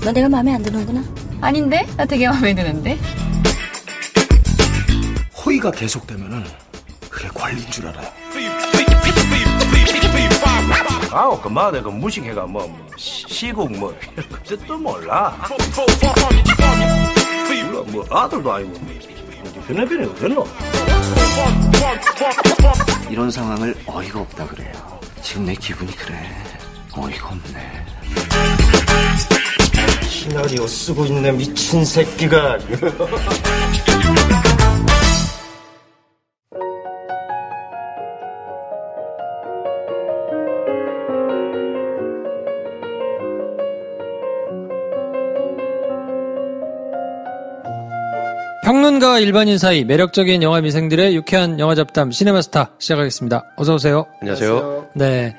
너 내가 마음에 안 드는구나. 아닌데? 나 되게 마음에 드는데. 호의가 계속되면은 그게 관리인 줄 알아요. 아우 그만 내가 무식해가 시국 이런 것도 몰라. 뭐 아들도 아니고 변해변해 어딨노? 이런 상황을 어이가 없다 그래요. 지금 내 기분이 그래. 어이가 없네. 시나리오 쓰고 있네 미친 새끼가. 평론가와 일반인 사이 매력적인 영화 미생들의 유쾌한 영화 잡담 시네마스타 시작하겠습니다. 어서 오세요. 안녕하세요. 네,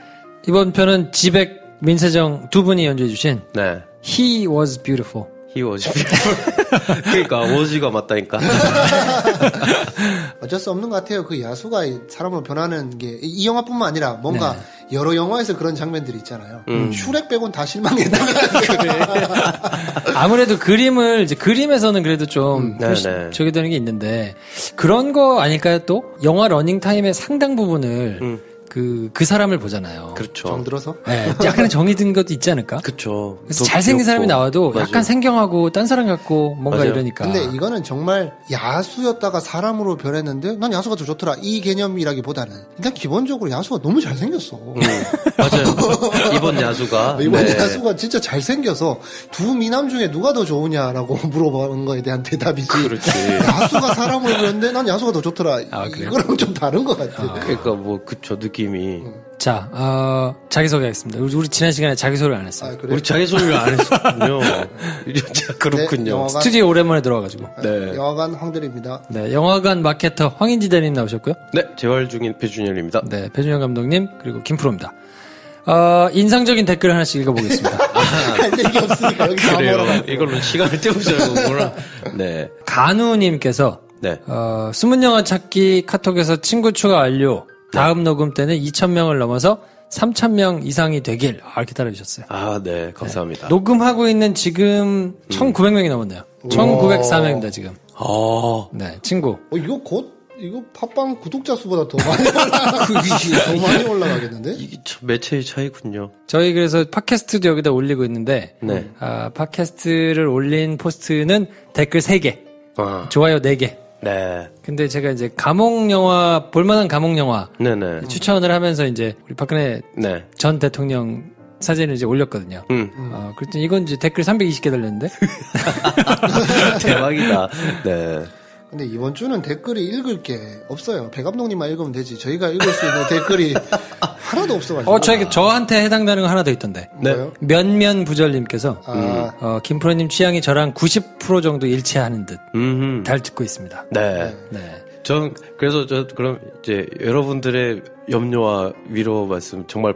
이번 편은 지백, 민세정 두 분이 연주해 주신 네. He Was Beautiful. He was beautiful. 그러니까 워즈가 맞다니까. 어쩔 수 없는 것 같아요. 그 야수가 사람을 변하는 게 이 영화뿐만 아니라 뭔가 여러 영화에서 그런 장면들이 있잖아요. 슈렉 빼곤 다 실망했다. 그래. 아무래도 그림을 이제 그림에서는 그래도 좀 저게 되는 게 있는데 그런 거 아닐까요? 또 영화 러닝 타임의 상당 부분을 그 사람을 보잖아요. 그렇죠. 정들어서? 네, 약간의 정이 든 것도 있지 않을까? 그렇죠. 그래서 잘생긴 사람이 나와도 맞아요. 약간 생경하고 딴 사람 같고 뭔가 맞아요. 이러니까. 근데 이거는 정말 야수였다가 사람으로 변했는데 난 야수가 더 좋더라. 이 개념이라기보다는 일단 기본적으로 야수가 너무 잘생겼어. 맞아요. 이번 야수가. 이번 네. 야수가 진짜 잘생겨서 두 미남 중에 누가 더 좋으냐라고 물어보는 거에 대한 대답이지. 그렇지. 야수가 사람으로 변했는데 난 야수가 더 좋더라. 아, 그래요? 이거랑 좀 다른 것 같아. 그러니까 뭐 그쵸 느낌이. 자, 자기소개하겠습니다. 우리 지난 시간에 자기소개를 안 했어요. 아, 그래요? 우리 자기소개를 안 했었군요. 그렇군요. 네, 영화관. 스튜디오 오랜만에 들어와가지고. 네. 영화관 황대리입니다. 네, 영화관 마케터 황인지 대리님 나오셨고요. 네, 재활 중인 배준열입니다. 네, 배준영 감독님 그리고 김프로입니다. 인상적인 댓글 하나씩 읽어보겠습니다. 할 얘기 없으니까 여기 다 그래요. 몰아가지고. 이걸로 시간을 때우자고구나. 네. 간우님께서 네. 숨은 영화 찾기 카톡에서 친구 추가 완료. 다음 녹음 때는 2,000명을 넘어서 3,000명 이상이 되길 이렇게 따라주셨어요. 아, 네, 감사합니다. 녹음하고 있는 지금 1,900명이 넘었네요. 1,904명입니다 지금. 네, 친구. 이거 팟빵 구독자 수보다 더 많이 더 많이 올라가겠는데? 이게 참 매체의 차이군요. 저희 그래서 팟캐스트도 여기다 올리고 있는데 네. 팟캐스트를 올린 포스트는 댓글 3개, 좋아요 4개. 네. 근데 제가 이제 감옥 영화, 볼만한 감옥 영화 네네. 추천을 하면서 이제 우리 박근혜 네. 전 대통령 사진을 이제 올렸거든요. 그랬더니 이건 이제 댓글 320개 달렸는데. 대박이다. 네. 근데 이번 주는 댓글이 읽을 게 없어요. 배 감독님만 읽으면 되지. 저희가 읽을 수 있는 댓글이 하나도 없어가지고. 저한테 해당되는 거 하나 더 있던데. 네. 면면부절님께서 김프로님 취향이 저랑 90% 정도 일치하는 듯 잘 듣고 있습니다. 네. 네. 그래서 그럼 이제 여러분들의 염려와 위로 말씀 정말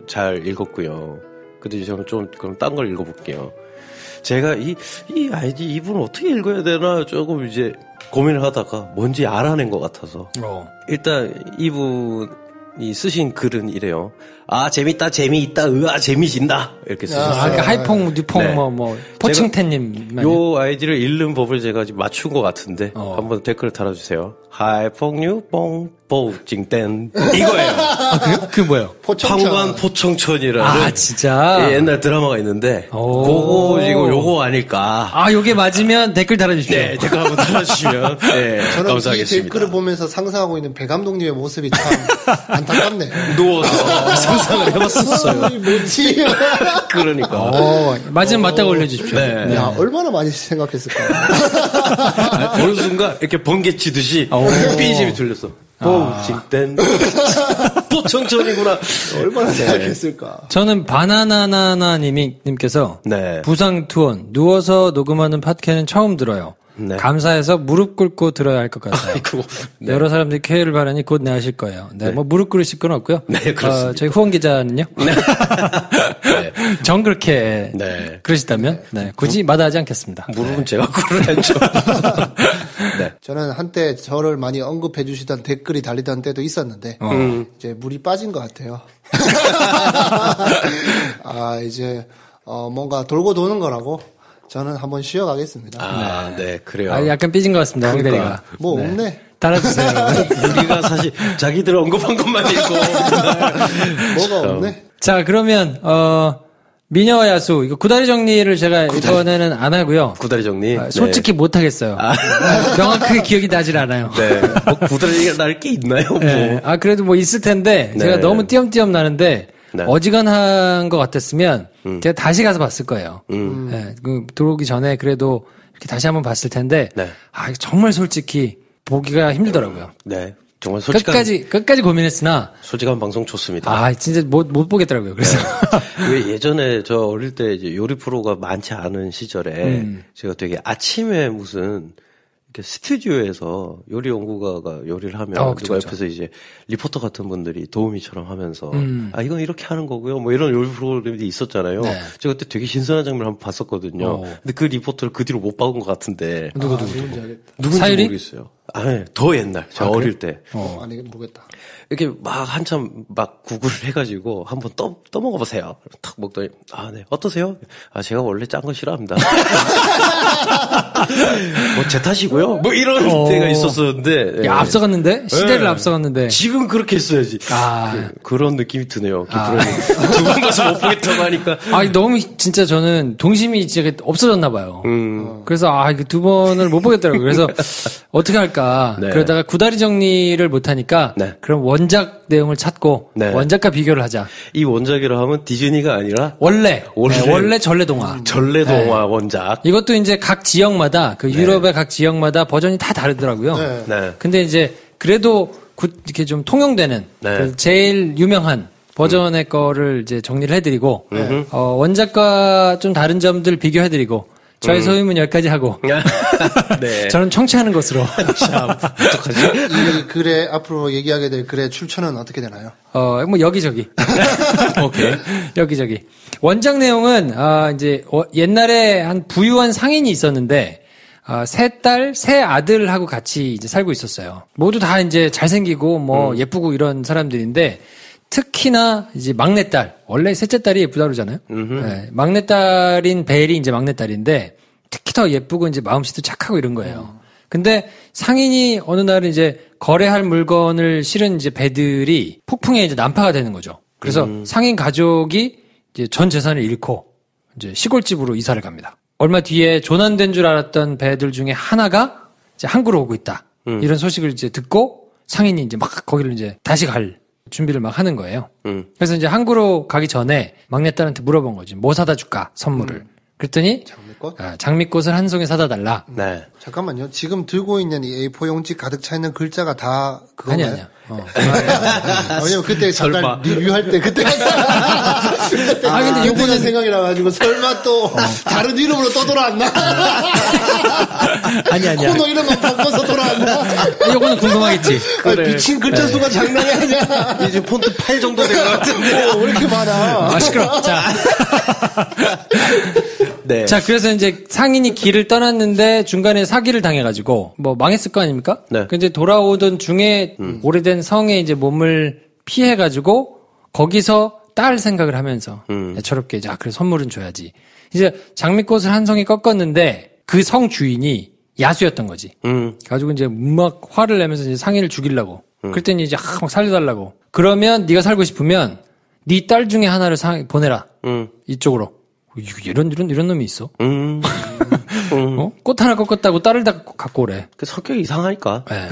잘 읽었고요. 근데 저는 그럼 딴 걸 읽어볼게요. 제가 이 아이디 이분을 어떻게 읽어야 되나 조금 이제 고민을 하다가 뭔지 알아낸 것 같아서. 일단 이분이 쓰신 글은 이래요. 재밌다, 재미있다, 재미진다. 이렇게 쓰셨어요. 그러니까 하이퐁, 뉴퐁, 네. 포칭태님. 요 아이디를 읽는 법을 제가 지금 맞춘 것 같은데, 한번 댓글을 달아주세요. 하이퐁, 뉴퐁, 포칭텐. 이거예요. 그래요? 그게 뭐예요? 판관 포청천이라는. 진짜? 옛날 드라마가 있는데, 그거, 요거 아닐까. 요게 맞으면 댓글 달아주십시오. 네, 댓글 한번 달아주시면, 네, 저는 감사하겠습니다. 이 댓글을 보면서 상상하고 있는 배 감독님의 모습이 참 안타깝네. 누워서 상상을 해봤었어요. 뭐지? 그러니까. 맞으면 맞다고 올려주십시오. 네. 야, 얼마나 많이 생각했을까. 어느 순간 이렇게 번개 치듯이 BGM이 들렸어. 뽀칭땐 포청천이구나. 얼마나 생각했을까. 저는 바나나나님께서 네. 부상 투혼 누워서 녹음하는 팟캐는 처음 들어요. 네. 감사해서 무릎 꿇고 들어야 할 것 같아요. 네. 여러 사람들이 쾌유를 바라니 곧 내하실 거예요. 네, 뭐 무릎 꿇으실 건 없고요. 네, 그렇습니다. 저희 후원 기자는요. 네. 정 그렇게 그러시다면 굳이 마다하지 않겠습니다. 무릎은 제가 꿇어야죠. 네. 저는 한때 저를 많이 언급해 주시던 댓글이 달리던 때도 있었는데 이제 물이 빠진 것 같아요. 이제 뭔가 돌고 도는 거라고 저는 한번 쉬어가겠습니다. 네, 그래요. 약간 삐진 것 같습니다, 황 대리가. 뭐 없네. 달아주세요. 우리가 사실 자기들 언급한 것만 읽고. 뭐가 없네. 자, 그러면, 미녀와 야수, 이거 구다리 정리를 제가 이번에는 안 하고요. 구다리 정리? 솔직히 못하겠어요. 명확하게 기억이 나질 않아요. 네. 뭐 구다리가 날 게 있나요, 뭐. 네. 그래도 뭐 있을 텐데, 제가 너무 띄엄띄엄 나는데, 어지간한 것 같았으면, 제가 다시 가서 봤을 거예요. 네. 들어오기 전에 그래도 이렇게 다시 한번 봤을 텐데, 정말 솔직히 보기가 힘들더라고요. 네. 정말 솔직한. 끝까지 고민했으나. 솔직한 방송 좋습니다. 진짜 못 보겠더라고요. 그래서. 왜 예전에 저 어릴 때 이제 요리 프로가 많지 않은 시절에 제가 되게 아침에 무슨 이렇게 스튜디오에서 요리 연구가가 요리를 하면 누가 옆에서 이제 리포터 같은 분들이 도우미처럼 하면서 이건 이렇게 하는 거고요. 뭐 이런 요리 프로그램이 있었잖아요. 네. 제가 그때 되게 신선한 장면을 한번 봤었거든요. 근데 그 리포터를 그 뒤로 못 박은 것 같은데. 누군지 사유리? 모르겠어요. 네, 더 옛날. 제가 어릴 때. 아니, 모르겠다. 이렇게 막 한참 막 구글을 해가지고 한번 떠먹어보세요. 탁 먹더니, 네. 어떠세요? 제가 원래 짠 거 싫어합니다. 뭐 제 탓이고요. 뭐 이런 때가 있었었는데. 야, 앞서갔는데? 시대를 앞서갔는데. 지금 그렇게 했어야지. 그런 느낌이 드네요. 두 번 가서 못 보겠다고 하니까. 너무 진짜 저는 동심이 진짜 없어졌나봐요. 그래서 이거 두 번을 못 보겠더라고요. 그래서 어떻게 할까. 네. 그러다가 구다리 정리를 못하니까. 네. 그럼 원작 내용을 찾고. 네. 원작과 비교를 하자. 이 원작이라 하면 디즈니가 아니라. 원래 전래동화. 전래동화 원작. 이것도 이제 각 지역마다, 유럽의 각 지역마다 버전이 다 다르더라고요. 네. 근데 이제 그래도 이렇게 좀 통용되는. 제일 유명한 버전의 거를 이제 정리를 해드리고. 원작과 좀 다른 점들 비교해드리고. 저의 소유문 여기까지 하고. 네. 저는 청취하는 것으로. 참, 어떡하지? 이 글에, 앞으로 얘기하게 될 글의 출처는 어떻게 되나요? 뭐, 여기저기. 오케이. 여기저기. 원작 내용은, 이제, 옛날에 한 부유한 상인이 있었는데, 세 아들하고 같이 이제 살고 있었어요. 모두 다 이제 잘생기고, 예쁘고 이런 사람들인데, 특히나 이제 막내딸, 원래 셋째 딸이 예쁘다 그러잖아요. 네, 막내딸인 벨이 이제 막내딸인데 특히 더 예쁘고 이제 마음씨도 착하고 이런 거예요. 근데 상인이 어느 날은 이제 거래할 물건을 실은 이제 배들이 폭풍에 이제 난파가 되는 거죠. 그래서 상인 가족이 이제 전 재산을 잃고 이제 시골집으로 이사를 갑니다. 얼마 뒤에 조난된 줄 알았던 배들 중에 하나가 이제 항구로 오고 있다. 이런 소식을 이제 듣고 상인이 이제 막 거기를 이제 다시 갈 준비를 막 하는 거예요. 그래서 이제 항구로 가기 전에 막내딸한테 물어본 거지. 뭐 사다 줄까? 선물을. 그랬더니 장미꽃? 장미꽃을 한 송이 사다 달라. 네. 잠깐만요. 지금 들고 있는 이 A4 용지 가득 차 있는 글자가 다 그건가요? 아니야. 왜냐면 그때 잠깐 설마. 리뷰할 때 그때 근데 요거는 생각이 나가지고 설마 또 다른 이름으로 또 돌아왔나? 아니야. 코너 이름만 바꿔서 돌아왔나? 이거는 궁금하겠지. 그래. 미친 글자 수가 장난이 아니야. 이제 폰트 8 정도 된 것 같은데. 왜 이렇게 많아? 시끄러워. 자. 네. 자, 그래서 이제 상인이 길을 떠났는데 중간에 사기를 당해가지고 뭐 망했을 거 아닙니까? 네. 근데 돌아오던 중에 오래된 성에 이제 몸을 피해가지고 거기서 딸 생각을 하면서 애처롭게 이제 그래 선물은 줘야지. 이제 장미꽃을 한 송이 꺾었는데 그 성 주인이 야수였던 거지. 가지고 이제 막 화를 내면서 이제 상인을 죽이려고. 그랬더니 이제 막 살려달라고. 그러면 네가 살고 싶으면 네 딸 중에 하나를 보내라. 이쪽으로. 이런 놈이 있어? 꽃 하나 꺾었다고 딸을 다 갖고 오래. 그 성격이 이상하니까. 네.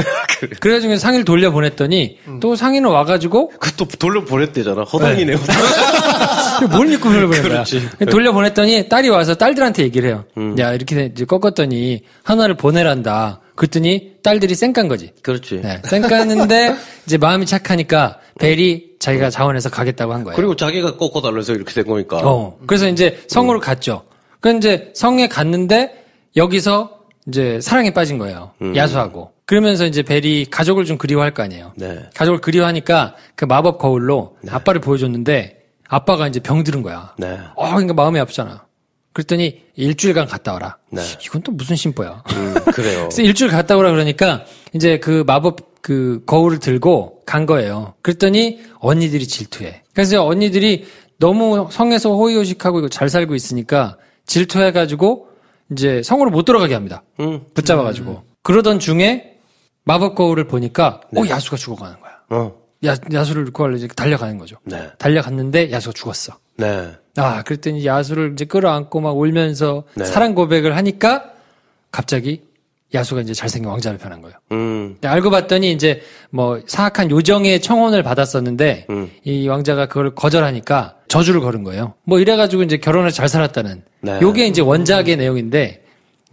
그래가지고 상인을 돌려보냈더니 또 상인은 와가지고 그 또 돌려보냈대잖아. 허당이네. 뭘 믿고 돌려보낸 거야. 그렇지. 돌려보냈더니 딸이 와서 딸들한테 얘기를 해요. 야 이렇게 이제 꺾었더니 하나를 보내란다. 그랬더니 딸들이 쌩깐 거지. 그렇지. 네, 쌩깠는데 이제 마음이 착하니까 벨이 자기가 자원해서 가겠다고 한 거예요. 그리고 자기가 꺾어달라서 이렇게 된 거니까. 그래서 이제 성으로 갔죠. 그 이제 성에 갔는데 여기서 이제 사랑에 빠진 거예요. 야수하고. 그러면서 이제 벨이 가족을 좀 그리워할 거 아니에요. 네. 가족을 그리워하니까 그 마법 거울로 아빠를 보여줬는데 아빠가 이제 병들은 거야. 네. 그러니까 마음이 아프잖아. 그랬더니 일주일간 갔다 와라. 네. 이건 또 무슨 심보야. 그래요. 그래서 일주일 갔다 오라 그러니까 이제 그 마법 그 거울을 들고 간 거예요. 그랬더니 언니들이 질투해. 그래서 언니들이 너무 성에서 호의호식하고 잘 살고 있으니까 질투해가지고 이제 성으로 못 들어가게 합니다. 붙잡아가지고. 그러던 중에 마법 거울을 보니까 야수가 죽어가는 거야. 야수를 구하려 이제 달려가는 거죠. 네. 달려갔는데 야수가 죽었어. 네. 그랬더니 야수를 이제 끌어안고 막 울면서 네. 사랑 고백을 하니까 갑자기 야수가 이제 잘생긴 왕자를 변한 거예요. 알고 봤더니 이제 뭐 사악한 요정의 청혼을 받았었는데 이 왕자가 그걸 거절하니까 저주를 걸은 거예요. 뭐 이래가지고 이제 결혼을 잘 살았다는. 네. 요게 이제 원작의 내용인데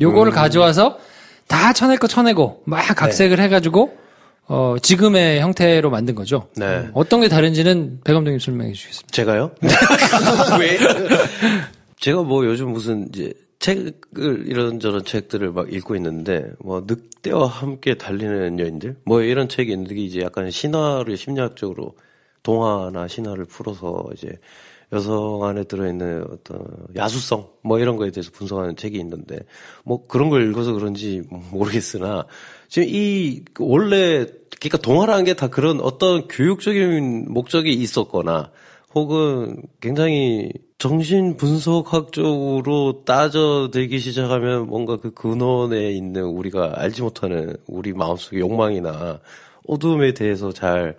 요거를 가져와서 다 쳐낼 거 쳐내고 막 각색을 해가지고 지금의 형태로 만든 거죠. 네. 어떤 게 다른지는 배 감독님 설명해 주시겠습니다. 제가요? 왜? 제가 뭐 요즘 무슨 이제 책을 이런저런 책들을 막 읽고 있는데 뭐 늑대와 함께 달리는 여인들 뭐 이런 책이 있는데 이제 약간 신화를 심리학적으로 동화나 신화를 풀어서 이제 여성 안에 들어있는 어떤 야수성 뭐 이런 거에 대해서 분석하는 책이 있는데 뭐 그런 걸 읽어서 그런지 모르겠으나 지금 이 원래 그러니까 동화라는 게 다 그런 어떤 교육적인 목적이 있었거나 혹은 굉장히 정신 분석학적으로 따져들기 시작하면 뭔가 그 근원에 있는 우리가 알지 못하는 우리 마음속의 욕망이나 어둠에 대해서 잘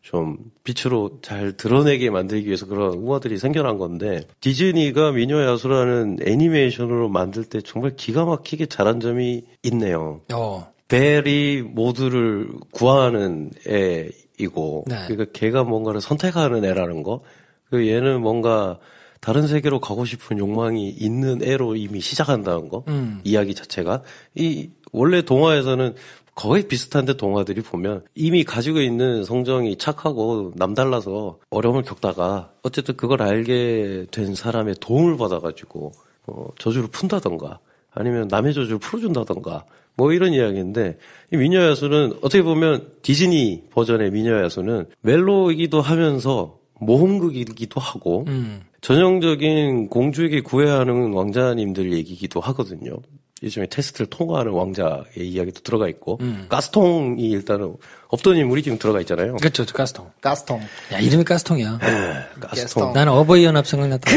좀 빛으로 잘 드러내게 만들기 위해서 그런 우화들이 생겨난 건데 디즈니가 미녀 야수라는 애니메이션으로 만들 때 정말 기가 막히게 잘한 점이 있네요. 벨이 모두를 구하는 애이고 그러니까 걔가 뭔가를 선택하는 애라는 거. 그 얘는 뭔가 다른 세계로 가고 싶은 욕망이 있는 애로 이미 시작한다는 거. 이야기 자체가 이 원래 동화에서는 거의 비슷한데 동화들이 보면 이미 가지고 있는 성정이 착하고 남달라서 어려움을 겪다가 어쨌든 그걸 알게 된 사람의 도움을 받아가지고 저주를 푼다던가 아니면 남의 저주를 풀어준다던가 뭐 이런 이야기인데 이 미녀 야수는 어떻게 보면 디즈니 버전의 미녀 야수는 멜로이기도 하면서 모험극이기도 하고 전형적인 공주에게 구해야 하는 왕자님들 얘기이기도 하거든요. 요즘에 테스트를 통과하는 왕자의 이야기도 들어가 있고 가스통이 일단은 없던 인물이 지금 들어가 있잖아요. 그렇죠. 가스통. 가스통. 야, 이름이 가스통이야. 가스통. 나는 어버이 연합 생각났다.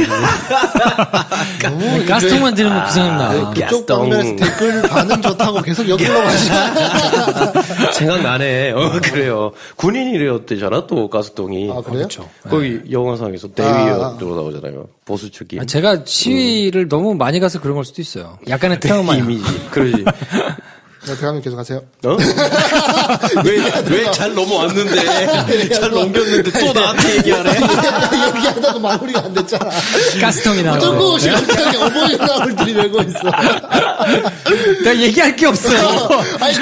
가스통만 들으면 그 생각나. 그쪽 방면에서 댓글 반응 좋다고 계속 여기로 가시나? 생각나네. 그래요. 군인이랬대잖아, 또, 가스통이. 아, 그래요? 그렇죠. 거기 영화상에서 대위로 나오잖아요. 보수 측이. 제가 시위를 너무 많이 가서 그런 걸 수도 있어요. 약간의 트라우마. 이미지. 그러지. 네, 대감님 계속 하세요. 왜 잘 넘어왔는데, 잘 넘겼는데 또 나한테 얘기하네? 얘기하다가 마무리가 안 됐잖아. 가스통이 나오고. 조금 시간대에 어버이 연합을 들이밀고 있어. 내가 얘기할 게 없어.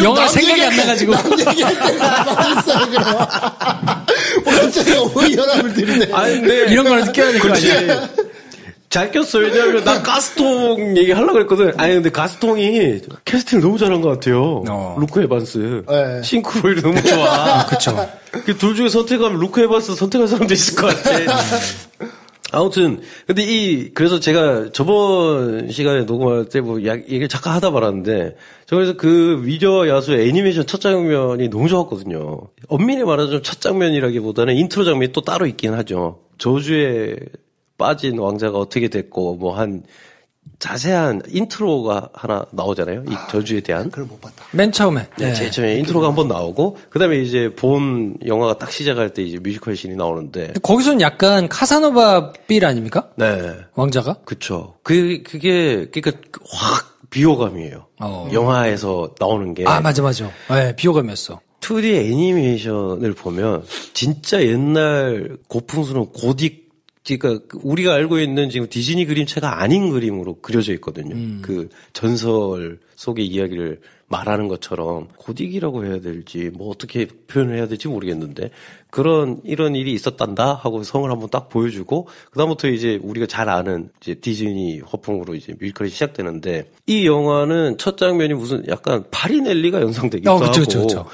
영화 생각이 안 나가지고. 남 얘기할 때가 가만히 있어요, 그럼. 갑자기 어버이 연합을 들이네. 아니, 근데. 이런 거는 껴야 될 거 아니야. 잘 꼈어. 왜냐면 나 가스통 얘기 하려고 그랬거든. 아니, 근데 가스통이 캐스팅을 너무 잘한 것 같아요. 루크 에반스. 네. 싱크로율이 너무 좋아. 그쵸. 그 둘 중에 선택하면 루크 에반스 선택할 사람도 있을 것 같아. 아무튼, 근데 그래서 제가 저번 시간에 녹음할 때 뭐 얘기를 잠깐 하다 말았는데, 저 그래서 그 미녀 야수의 애니메이션 첫 장면이 너무 좋았거든요. 엄밀히 말하자면 첫 장면이라기보다는 인트로 장면이 또 따로 있긴 하죠. 저주에 빠진 왕자가 어떻게 됐고, 뭐 한 자세한 인트로가 하나 나오잖아요. 이 저주에 대한. 그걸 못 봤다. 맨 처음에. 네, 제일 처음에 인트로가 한번 나오고, 그 다음에 이제 본 영화가 딱 시작할 때 이제 뮤지컬 씬이 나오는데. 거기서는 약간 카사노바 빌 아닙니까? 네. 왕자가? 그쵸. 그러니까 확 비호감이에요. 영화에서 나오는 게. 아, 맞아. 네, 비호감이었어. 2D 애니메이션을 보면 진짜 옛날 고풍스러운 고딕 그러니까 우리가 알고 있는 지금 디즈니 그림체가 아닌 그림으로 그려져 있거든요. 그 전설 속의 이야기를 말하는 것처럼 고딕이라고 해야 될지 뭐 어떻게 표현을 해야 될지 모르겠는데 이런 일이 있었단다 하고 성을 한번 딱 보여주고 그다음부터 이제 우리가 잘 아는 이제 디즈니 허풍으로 이제 뮤지컬이 시작되는데 이 영화는 첫 장면이 무슨 약간 파리넬리가 연상되기도 하고 그쵸.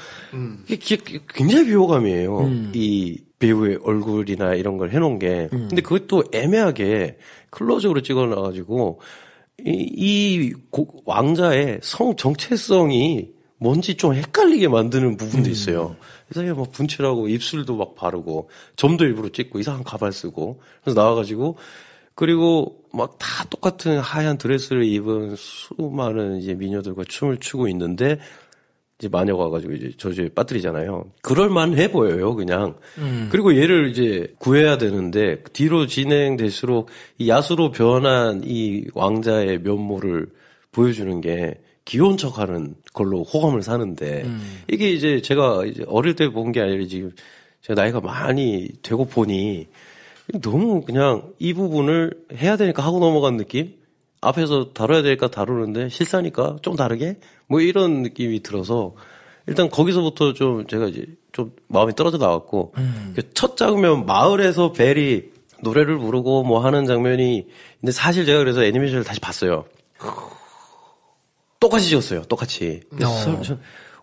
이게 굉장히 비호감이에요. 이 배우의 얼굴이나 이런 걸 해놓은 게. 근데 그것도 애매하게 클로즈업으로 찍어놔가지고, 왕자의 성 정체성이 뭔지 좀 헷갈리게 만드는 부분도 있어요. 이상하게 막 분칠하고 입술도 막 바르고 점도 일부러 찍고 이상한 가발 쓰고 그래서 나와가지고 그리고 막 다 똑같은 하얀 드레스를 입은 수많은 이제 미녀들과 춤을 추고 있는데 이제 마녀가 와가지고 이제 저주에 빠뜨리잖아요. 그럴만해 보여요, 그냥. 그리고 얘를 이제 구해야 되는데 뒤로 진행될수록 이 야수로 변한 이 왕자의 면모를 보여주는 게 귀여운 척하는 걸로 호감을 사는데 이게 이제 제가 이제 어릴 때 본 게 아니라 지금 제가 나이가 많이 되고 보니 너무 그냥 이 부분을 해야 되니까 하고 넘어간 느낌? 앞에서 다뤄야 되니까 다루는데 실사니까 좀 다르게? 뭐 이런 느낌이 들어서 일단 거기서부터 좀 제가 이제 좀 마음이 떨어져 나왔고 첫 장면 마을에서 벨이 노래를 부르고 뭐 하는 장면이 근데 사실 제가 그래서 애니메이션을 다시 봤어요. 똑같이 찍었어요. 똑같이.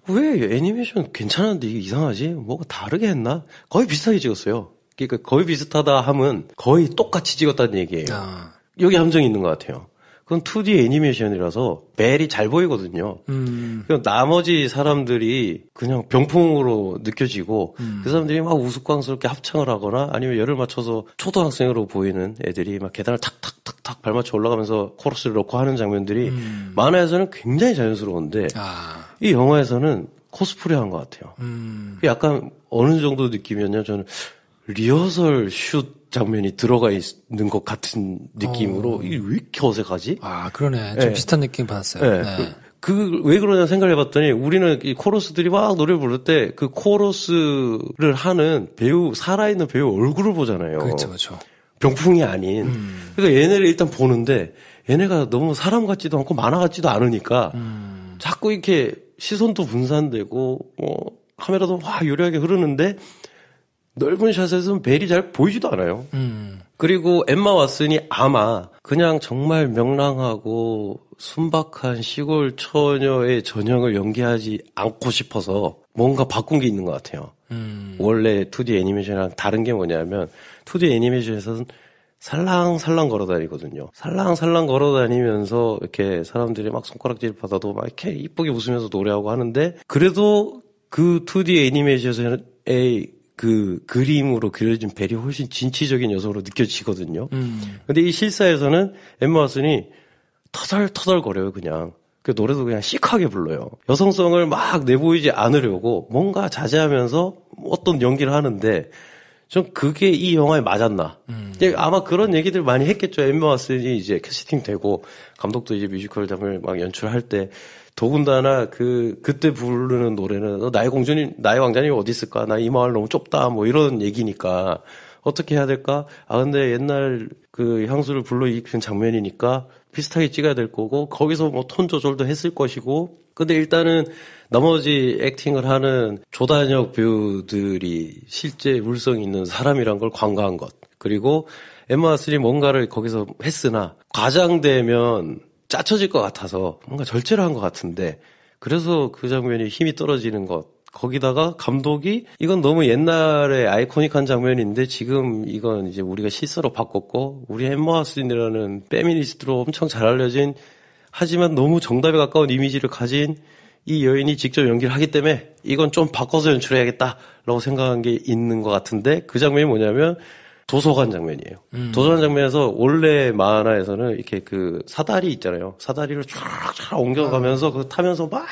왜 애니메이션 괜찮은데 이게 이상하지? 뭐가 다르게 했나? 거의 비슷하게 찍었어요. 그러니까 거의 비슷하다 함은 거의 똑같이 찍었다는 얘기예요. 여기 함정이 있는 것 같아요. 그건 2D 애니메이션이라서 벨이 잘 보이거든요. 나머지 사람들이 그냥 병풍으로 느껴지고 그 사람들이 막 우스꽝스럽게 합창을 하거나 아니면 열을 맞춰서 초등학생으로 보이는 애들이 막 계단을 탁탁탁탁 발맞춰 올라가면서 코러스를 넣고 하는 장면들이 만화에서는 굉장히 자연스러운데 이 영화에서는 코스프레한 것 같아요. 약간 어느 정도 느낌이었냐 저는 리허설 슛 장면이 들어가 있는 것 같은 느낌으로 이게 왜 이렇게 어색하지? 아 그러네. 좀 비슷한 느낌 받았어요. 네. 왜 그러냐 생각을 해봤더니 우리는 이 코러스들이 막 노래 부를 때 그 코러스를 하는 배우 살아있는 배우 얼굴을 보잖아요. 그렇죠. 병풍이 아닌. 그러니까 얘네를 일단 보는데 얘네가 너무 사람 같지도 않고 만화 같지도 않으니까 자꾸 이렇게 시선도 분산되고 뭐 카메라도 막 요리하게 흐르는데 넓은 샷에서는 벨이 잘 보이지도 않아요. 그리고 엠마 왓슨이 아마 그냥 정말 명랑하고 순박한 시골 처녀의 전형을 연기하지 않고 싶어서 뭔가 바꾼 게 있는 것 같아요. 원래 2D 애니메이션이랑 다른 게 뭐냐면 2D 애니메이션에서는 살랑살랑 걸어다니거든요. 살랑살랑 걸어다니면서 이렇게 사람들이 막 손가락질 받아도 막 이렇게 이쁘게 웃으면서 노래하고 하는데 그래도 그 2D 애니메이션에서의 그 그림으로 그려진 벨이 훨씬 진취적인 여성으로 느껴지거든요. 근데 이 실사에서는 엠마 왓슨이 터덜터덜거려요, 그냥. 그 노래도 그냥 시크하게 불러요. 여성성을 막 내보이지 않으려고 뭔가 자제하면서 어떤 연기를 하는데 전 그게 이 영화에 맞았나. 아마 그런 얘기들 많이 했겠죠. 엠마 왓슨이 이제 캐스팅되고 감독도 이제 뮤지컬 장면을 막 연출할 때 더군다나 그때 부르는 노래는 나의 왕자님 어디 있을까? 나 이 마을 너무 좁다. 뭐 이런 얘기니까 어떻게 해야 될까? 근데 옛날 그 향수를 불러 일으키는 장면이니까 비슷하게 찍어야 될 거고 거기서 뭐 톤 조절도 했을 것이고 근데 일단은 나머지 액팅을 하는 조단역 배우들이 실제 물성 있는 사람이란 걸 관가한 것 그리고 엠마 왓슨이 뭔가를 거기서 했으나 과장되면 짜쳐질 것 같아서 뭔가 절제를 한 것 같은데 그래서 그 장면이 힘이 떨어지는 것 거기다가 감독이 이건 너무 옛날에 아이코닉한 장면인데 지금 이건 이제 우리가 실사로 바꿨고 우리 엠마 왓슨이라는 페미니스트로 엄청 잘 알려진 하지만 너무 정답에 가까운 이미지를 가진 이 여인이 직접 연기를 하기 때문에 이건 좀 바꿔서 연출해야겠다라고 생각한 게 있는 것 같은데 그 장면이 뭐냐면 도서관 장면이에요. 도서관 장면에서 원래 만화에서는 이렇게 그 사다리 있잖아요. 사다리를 쫙 옮겨가면서 그거 타면서 막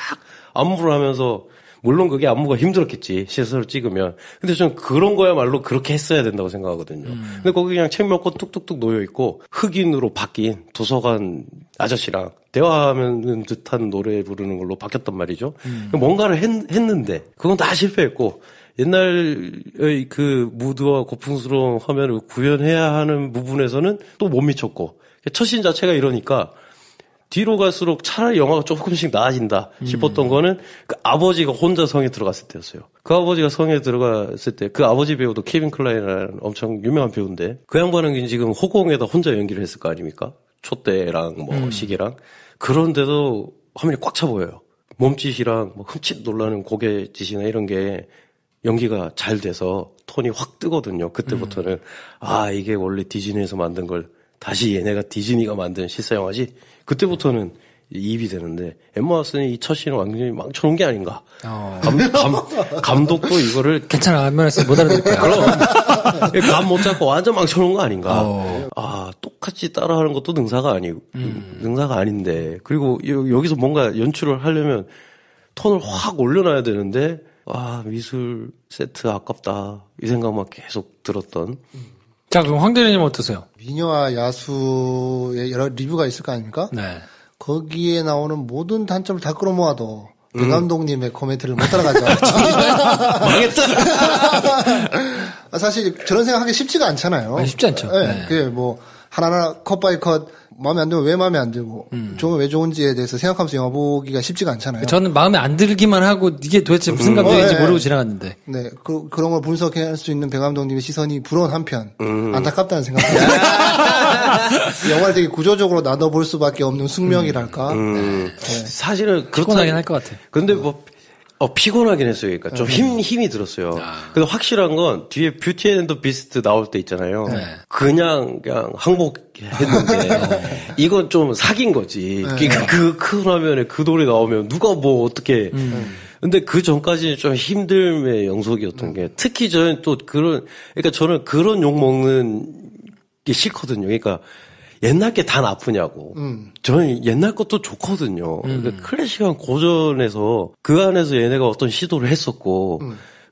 안무를 하면서 물론 그게 안무가 힘들었겠지. 실사로 찍으면. 근데 저는 그런 거야말로 그렇게 했어야 된다고 생각하거든요. 근데 거기 그냥 책 몇 권 뚝뚝뚝 놓여 있고 흑인으로 바뀐 도서관 아저씨랑 대화하는 듯한 노래 부르는 걸로 바뀌었단 말이죠. 뭔가를 했는데 그건 다 실패했고 옛날의 그 무드와 고풍스러운 화면을 구현해야 하는 부분에서는 또 못 미쳤고 처신 자체가 이러니까 뒤로 갈수록 차라리 영화가 조금씩 나아진다 싶었던 거는 그 아버지가 혼자 성에 들어갔을 때였어요. 그 아버지가 성에 들어갔을 때 그 아버지 배우도 케빈 클라인이라는 엄청 유명한 배우인데 그 양반은 지금 호공에다 혼자 연기를 했을 거 아닙니까? 촛대랑 뭐 시계랑 그런데도 화면이 꽉 차 보여요. 몸짓이랑 뭐 흠칫 놀라는 고개짓이나 이런 게 연기가 잘 돼서 톤이 확 뜨거든요. 그때부터는 이게 원래 디즈니에서 만든 걸 다시 얘네가 디즈니가 만든 실사 영화지. 그때부터는 입이 되는데 엠마 왓슨이 이 첫 씬을 완전히 망쳐놓은 게 아닌가. 감독도 이거를 괜찮아 안면에서 못 알아듣을 거야. 그럼 감 못 잡고 완전 망쳐놓은 거 아닌가. 똑같이 따라하는 것도 능사가 아니고 능사가 아닌데 그리고 여기서 뭔가 연출을 하려면 톤을 확 올려놔야 되는데 미술 세트 아깝다 이 생각만 계속 들었던. 자 그럼 황 대리님 어떠세요? 미녀와 야수의 여러 리뷰가 있을 거 아닙니까? 네. 거기에 나오는 모든 단점을 다 끌어모아도 배 감독님의 코멘트를 못 따라가죠. 망했다. 사실 저런 생각하기 쉽지가 않잖아요. 쉽지 않죠. 네. 그게 뭐 하나하나 컷 바이 컷 마음에 안 들면 왜 마음에 안 들고 좋으면 왜 좋은지에 대해서 생각하면서 영화 보기가 쉽지가 않잖아요. 저는 마음에 안 들기만 하고 이게 도대체 무슨 감정인지 모르고 지나갔는데. 네, 그런 걸 분석할 수 있는 배 감독님의 시선이 부러운 한편 안타깝다는 생각이 영화를 되게 구조적으로 나눠볼 수밖에 없는 숙명이랄까. 네. 사실은 피곤하긴 할 것 같아. 근데 피곤하긴 했어요. 그러니까 좀 힘이 들었어요. 근데 확실한 건 뒤에 뷰티 앤 더 비스트 나올 때 있잖아요. 네. 그냥 항복했는데 이건 좀 사귄 거지. 그 큰 화면에 그 노래 나오면 누가 뭐 어떻게. 근데 그 전까지는 좀 힘듦의 영속이었던 게 특히 저는 또 그러니까 저는 그런 욕 먹는 게 싫거든요. 그러니까 옛날 게 다 나쁘냐고. 저는 옛날 것도 좋거든요. 그러니까 클래식한 고전에서 그 안에서 얘네가 어떤 시도를 했었고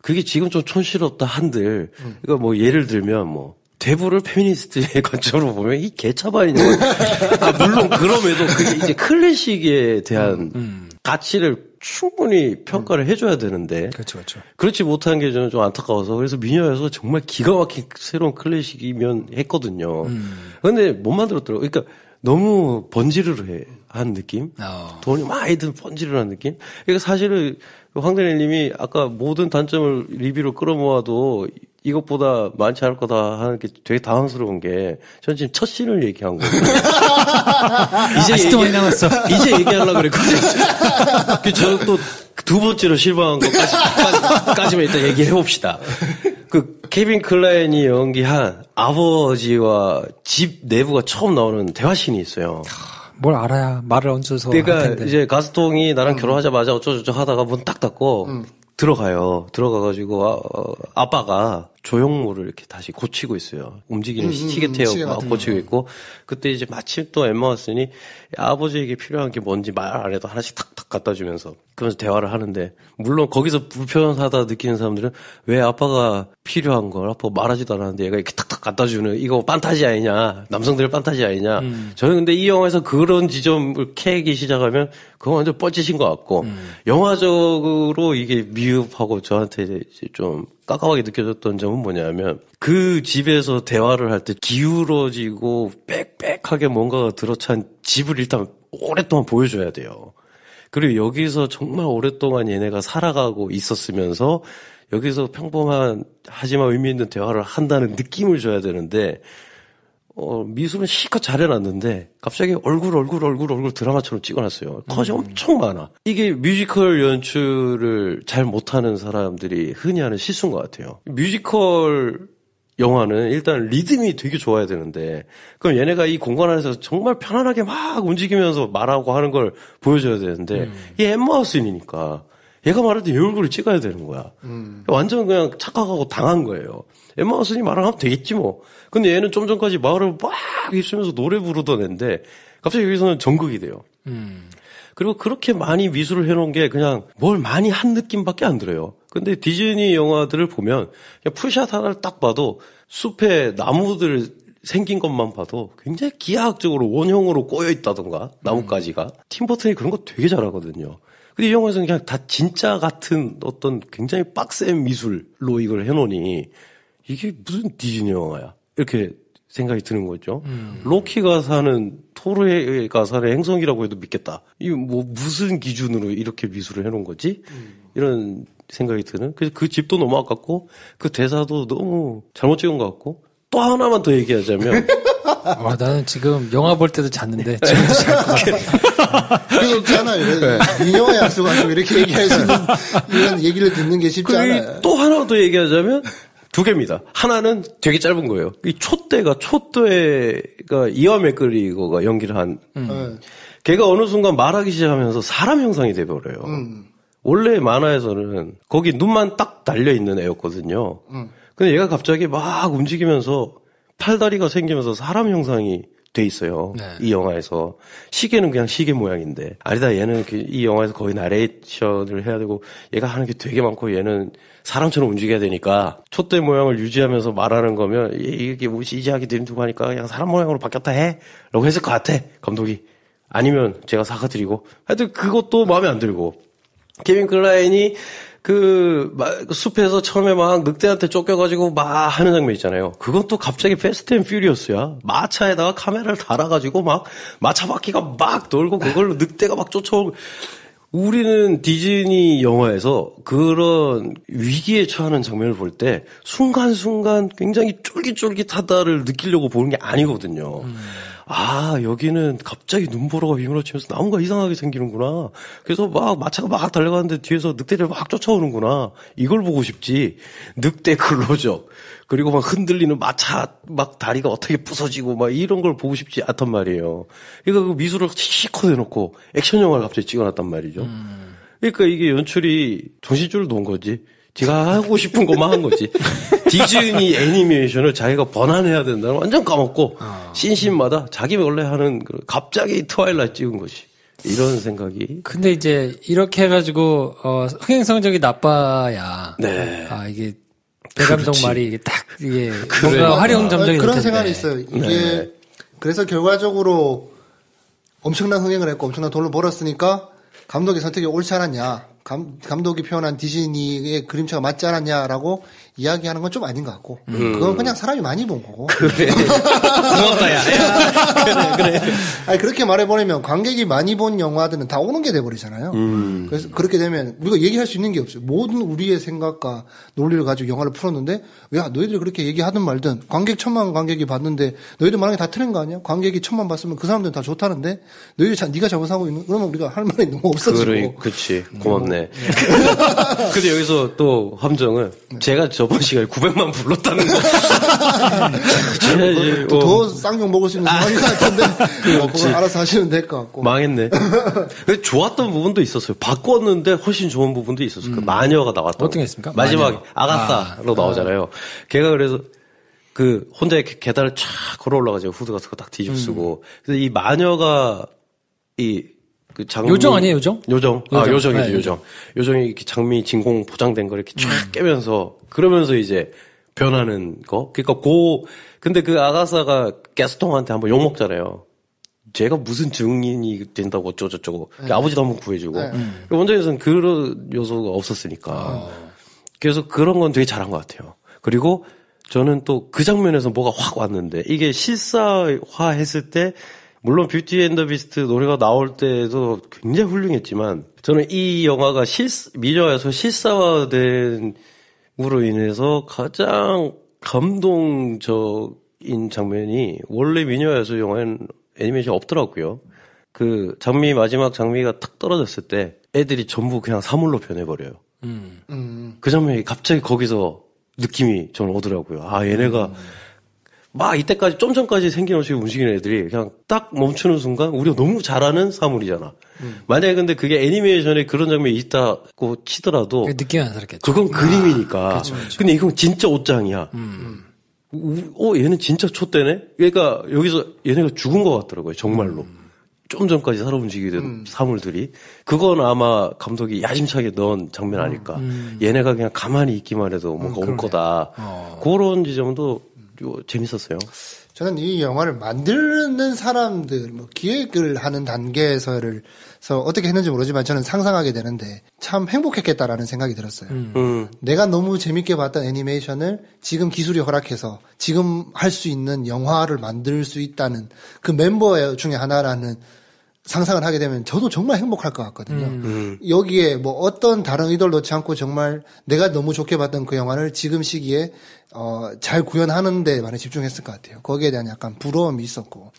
그게 지금 좀 촌스럽다 한들 그러니까 뭐 예를 들면 뭐 대부를 페미니스트의 관점으로 보면 이 개차반이냐. 물론 그럼에도 그게 이제 클래식에 대한 가치를 충분히 평가를 해줘야 되는데. 그렇죠. 그렇지 못한 게 저는 좀 안타까워서 그래서 미녀에서 정말 기가 막힌 새로운 클래식이면 했거든요. 근데 못 만들었더라고요. 그러니까 너무 번지르르한 느낌? 돈이 많이 든 번지르르한 느낌? 그러니까 사실은 황대리님이 아까 모든 단점을 리뷰로 끌어모아도 이것보다 많지 않을 거다 하는 게 되게 당황스러운 게 전 지금 첫 씬을 얘기한 거예요. 아직도 많이 남았어. 이제 얘기하려고 그랬거든요. 저는 또 두 번째로 실망한 것까지만 일단 얘기해봅시다. 그 케빈 클라인이 연기한 아버지와 집 내부가 처음 나오는 대화씬이 있어요. 뭘 알아야 말을 얹어서. 그러니까 이제 가스통이 나랑 결혼하자마자 어쩌고저쩌고 하다가 문 딱 닫고 들어가요. 들어가가지고 아빠가 조형물을 이렇게 다시 고치고 있어요. 움직이는 시계 태우고 막 고치고 있고 그때 이제 마침 또 엠마 왓슨이 아버지에게 필요한 게 뭔지 말 안 해도 하나씩 탁탁 갖다 주면서 그러면서 대화를 하는데 물론 거기서 불편하다 느끼는 사람들은 왜 아빠가 필요한 걸 아빠 말하지도 않았는데 얘가 이렇게 탁탁 갖다 주는 이거 판타지 아니냐 남성들의 판타지 아니냐 저는 근데 이 영화에서 그런 지점을 캐기 시작하면 그건 완전 뻘짓인 것 같고 영화적으로 이게 미흡하고 저한테 이제 좀 깝깝하게 느껴졌던 점은 뭐냐면 그 집에서 대화를 할 때 기울어지고 빽빽하게 뭔가가 들어찬 집을 일단 오랫동안 보여줘야 돼요. 그리고 여기서 정말 오랫동안 얘네가 살아가고 있었으면서 여기서 평범한 하지만 의미 있는 대화를 한다는 느낌을 줘야 되는데 미술은 실컷 잘해놨는데 갑자기 얼굴 드라마처럼 찍어놨어요. 컷이 엄청 많아. 이게 뮤지컬 연출을 잘 못하는 사람들이 흔히 하는 실수인 것 같아요. 뮤지컬 영화는 일단 리듬이 되게 좋아야 되는데 그럼 얘네가 이 공간 안에서 정말 편안하게 막 움직이면서 말하고 하는 걸 보여줘야 되는데 이 엠마 왓슨이니까 얘가 말할 때 이 얼굴을 찍어야 되는 거야. 완전 그냥 착각하고 당한 거예요. 엠마 왓슨이 말을 하면 되겠지 뭐. 근데 얘는 좀 전까지 말을 막 입으면서 노래 부르던 애인데 갑자기 여기서는 전극이 돼요. 그리고 그렇게 많이 미술을 해놓은 게 그냥 뭘 많이 한 느낌밖에 안 들어요. 근데 디즈니 영화들을 보면 그냥 풀샷 하나를 딱 봐도 숲에 나무들 생긴 것만 봐도 굉장히 기하학적으로 원형으로 꼬여있다던가 나뭇가지가. 팀버튼이 그런 거 되게 잘하거든요. 근데 이 영화에서는 그냥 다 진짜 같은 어떤 굉장히 빡센 미술로 이걸 해놓으니 이게 무슨 디즈니 영화야 이렇게 생각이 드는 거죠. 로키가 사는 토르가 사는 행성이라고 해도 믿겠다. 이거 뭐 무슨 기준으로 이렇게 미술을 해놓은 거지? 이런 생각이 드는. 그래서 그 집도 너무 아깝고 그 대사도 너무 잘못 찍은 것 같고 또 하나만 더 얘기하자면 나는 지금 영화 볼 때도 잤는데 지금도 잘 것 같아. 그거 있잖아요. 미녀와 야수가 좀 이렇게 얘기할 수 있는 이런 얘기를 듣는 게 쉽지 않아요. 또 하나 더 얘기하자면 두 개입니다. 하나는 되게 짧은 거예요. 이 초대가 이와 맥그리거가 연기를 한 걔가 어느 순간 말하기 시작하면서 사람 형상이 돼버려요. 원래 만화에서는 거기 눈만 딱 달려있는 애였거든요. 근데 얘가 갑자기 막 움직이면서 팔다리가 생기면서 사람 형상이 돼 있어요. 네. 이 영화에서. 시계는 그냥 시계 모양인데. 아니다, 얘는 이 영화에서 거의 나레이션을 해야 되고, 얘가 하는 게 되게 많고, 얘는 사람처럼 움직여야 되니까, 촛대 모양을 유지하면서 말하는 거면, 이게 뭐 CG하기 힘들고 하니까 그냥 사람 모양으로 바뀌었다 해! 라고 했을 것 같아, 감독이. 아니면 제가 사과드리고. 하여튼 그것도 마음에 안 들고. 케빈 클라인이 숲에서 처음에 막 늑대한테 쫓겨가지고 막 하는 장면 있잖아요. 그건 또 갑자기 패스트 앤 퓨리어스야. 마차에다가 카메라를 달아가지고 막 마차 바퀴가 막 돌고 그걸로 늑대가 막 쫓아오고. 우리는 디즈니 영화에서 그런 위기에 처하는 장면을 볼 때 순간순간 굉장히 쫄깃쫄깃하다를 느끼려고 보는 게 아니거든요. 아, 여기는 갑자기 눈보라가 휘몰아치면서 나무가 이상하게 생기는구나. 그래서 막 마차가 막 달려가는데 뒤에서 늑대를 막 쫓아오는구나. 이걸 보고 싶지. 늑대 클로즈업. 그리고 막 흔들리는 마차 막 다리가 어떻게 부서지고 막 이런 걸 보고 싶지 않단 말이에요. 그러니까 그 미술을 시커 대놓고 액션 영화를 갑자기 찍어놨단 말이죠. 그러니까 이게 연출이 정신줄을 놓은 거지. 제가 하고 싶은 것만 한 거지. 디즈니 애니메이션을 자기가 번안해야 된다는 완전 까먹고 씬씬마다 자기 원래 하는 갑자기 트와일라이트 찍은 거지. 이런 생각이. 근데 이제 이렇게 해가지고 흥행성적이 나빠야. 네. 아 이게 배 감독 말이 이게 딱 이게 뭔가 활용 점정이 그런 생각이 있어요. 이게 네. 그래서 결과적으로 엄청난 흥행을 했고 엄청난 돈을 벌었으니까 감독의 선택이 옳지 않았냐. 감독이 표현한 디즈니의 그림체가 맞지 않았냐라고 이야기하는 건 좀 아닌 것 같고 그건 그냥 사람이 많이 본 거고. 그래. 고맙다 야. 그래. 아니 그렇게 말해버리면 관객이 많이 본 영화들은 다 오는 게 돼버리잖아요. 그래서 그렇게 되면 우리가 얘기할 수 있는 게 없어요. 모든 우리의 생각과 논리를 가지고 영화를 풀었는데 야 너희들이 그렇게 얘기하든 말든 관객 1000만 관객이 봤는데 너희들 말한 게 다 틀린 거 아니야? 관객이 1000만 봤으면 그 사람들은 다 좋다는데 너희들 네가 잘못하고 있는 그러면 우리가 할 말이 너무 없어지고. 그렇지. 고맙네. 근데 여기서 또 함정은 제가 저번 시간에 900만 불렀다는 거. 더 쌍욕 먹을 수 있는 상황인 것 같은데 그걸 알아서 하시면 될 것 같고. 망했네. 근데 좋았던 부분도 있었어요. 바꿨는데 훨씬 좋은 부분도 있었어요. 그 마녀가 나왔던. 어떤 게 있습니까? 마지막에 아가사로 나오잖아요. 걔가 그래서 그 혼자 이렇게 계단을 쫙 걸어 올라가죠. 후드 같은 거 딱 뒤집어 쓰고. 그래서 이 마녀가 그 장미 요정 아니에요, 요정? 요정. 아, 요정이죠, 네, 요정. 요정이 이렇게 장미 진공 포장된 거 이렇게 쫙 깨면서 그러면서 이제 변하는 거. 그러니까 근데 그 아가사가 게스통한테 한번 욕 먹잖아요. 제가 무슨 증인이 된다고 어쩌고저쩌고. 네. 아버지도 한번 구해주고. 네. 원작에서는 그런 요소가 없었으니까. 그래서 그런 건 되게 잘한 것 같아요. 그리고 저는 또 그 장면에서 뭐가 확 왔는데 이게 실사화 했을 때 물론 뷰티 앤 더 비스트 노래가 나올 때도 굉장히 훌륭했지만 저는 이 영화가 미녀에서 실사화된 으로 인해서 가장 감동적인 장면이 원래 미녀에서 영화에는 애니메이션이 없더라고요. 그 마지막 장미가 탁 떨어졌을 때 애들이 전부 그냥 사물로 변해버려요. 그 장면이 갑자기 거기서 느낌이 저는 오더라고요. 아, 얘네가 막 이때까지 좀 전까지 생김없이 움직이는 애들이 그냥 딱 멈추는 순간 우리가 너무 잘 아는 사물이잖아. 만약에 근데 그게 애니메이션에 그런 장면이 있다고 치더라도 느낌이 안 살겠죠. 그건 그림이니까. 그렇죠. 근데 이건 진짜 옷장이야. 얘는 진짜 촛대네? 그러니까 여기서 얘네가 죽은 것 같더라고요. 정말로. 좀 전까지 살아 움직이던 사물들이. 그건 아마 감독이 야심차게 넣은 장면 아닐까. 얘네가 그냥 가만히 있기만 해도 뭔가 올 거다. 그런 지점도 재밌었어요. 저는 이 영화를 만드는 사람들, 기획을 하는 단계에서 어떻게 했는지 모르지만 저는 상상하게 되는데 참 행복했겠다라는 생각이 들었어요. 내가 너무 재밌게 봤던 애니메이션을 지금 기술이 허락해서 지금 할 수 있는 영화를 만들 수 있다는 그 멤버 중에 하나라는 상상을 하게 되면 저도 정말 행복할 것 같거든요. 여기에 뭐 어떤 다른 의도를 넣지 않고 정말 내가 너무 좋게 봤던 그 영화를 지금 시기에 잘 구현하는 데 많이 집중했을 것 같아요. 거기에 대한 약간 부러움이 있었고